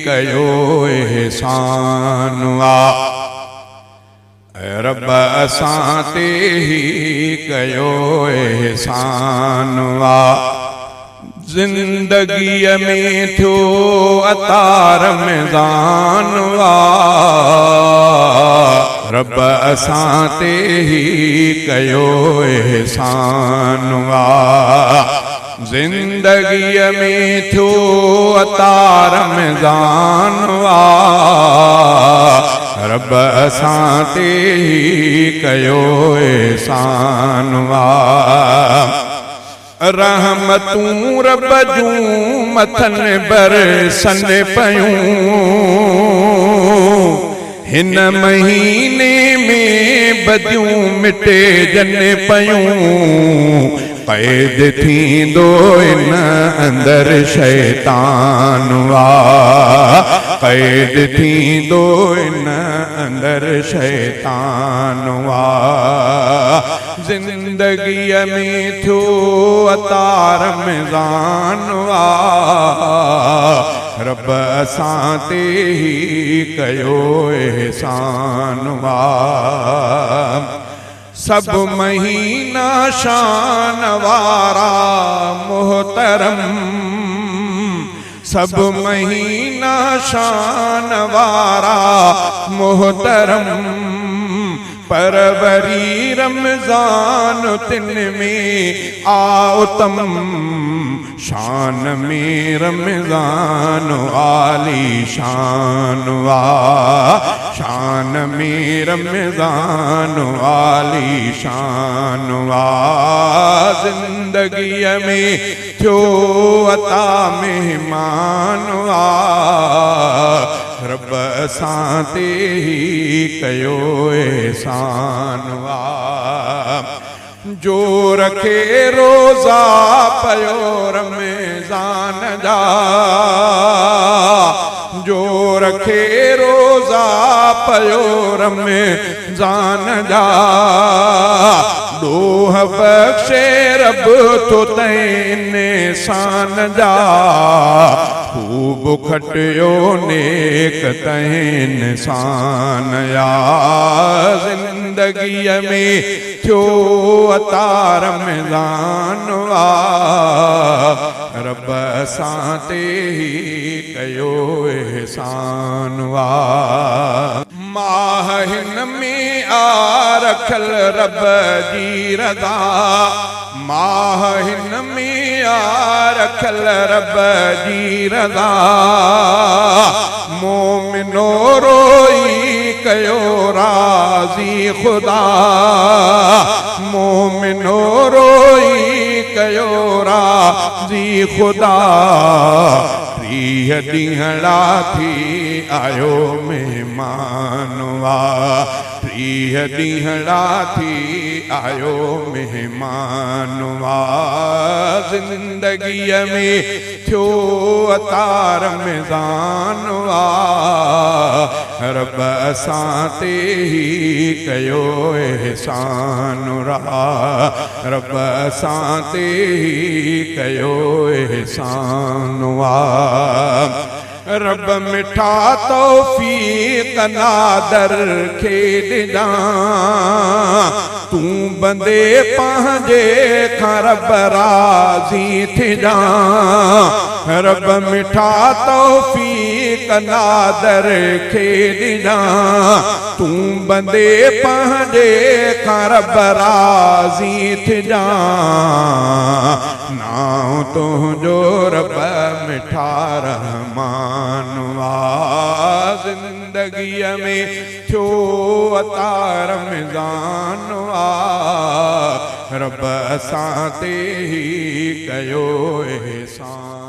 कयो एहसान आ। रब असां ते ही कयो एहसान आ। जिंदगीअ में थियो अता रमज़ान आ। रब असां ते ही कयो एहसान आ। जिंदगीअ में थियो अता रमज़ान आ। रब असां ते ही कयो एहसान आ। रहमतूं रब जूं मथन बरसन पयूं। हिन महीने में बदियूं मिटे जन पयूं। कैद थींदो इन अंदर शैतान आ। कैद थींदो इन अंदर शैतान आ। जिंदगीअ में थियो अता रमज़ान आ। रब असां ते ही कयो एहसान आ। सब महीना शान वारा मोहतरम। सब महीना शान वारा मोहतरम। परवरी रमजान तिन में आओतम। शान में रमजान आली शान आ। शान में रमजान आली शान आ। जिंदगीअ में थियो अता मेहमान आ। रब असां ते ही कयो एहसान आ। जो रखे रोज़ा पयो रमज़ान जा। जो रखे रोज़ा पयो रमज़ान जा। डोह बख्शे रब तो तैन सान जा। खूब खटियो नेक तैन सान या। जिंदगीअ में थियो अता रमज़ान आ। रब असां ते ही कयो एहसान आ। माह हिन में आ रखल रब जी रज़ा। माह हिन में आ रखल रब जी रज़ा। मोमिनो रोई कयो राज़ी खुदा। मोमिनो रोई कयो राज़ी खुदा। टीह ॾींहड़ा थी आयो मेहमान आ। टीह ॾींहड़ा थी आयो मेहमान आ। जिंदगीअ में थियो अता रमज़ान आ। रब असां ते ही कयो एहसान आ। रब असां ते ही कयो एहसान आ। रब मिठा तौफीक नादर खे ॾिजां। तूं बंदे पंहिंजे खां रब राज़ी थिजां। रब मिठा तौफीक नादर खे ॾिजां। तूं बंदे पंहिंजे खां रब राज़ी थिजां। नाम तुंहिंजो रब मिठा रहमान आ। जिंदगीअ में थियो अता रमज़ान आ। रब असां ते ही कयो एहसान।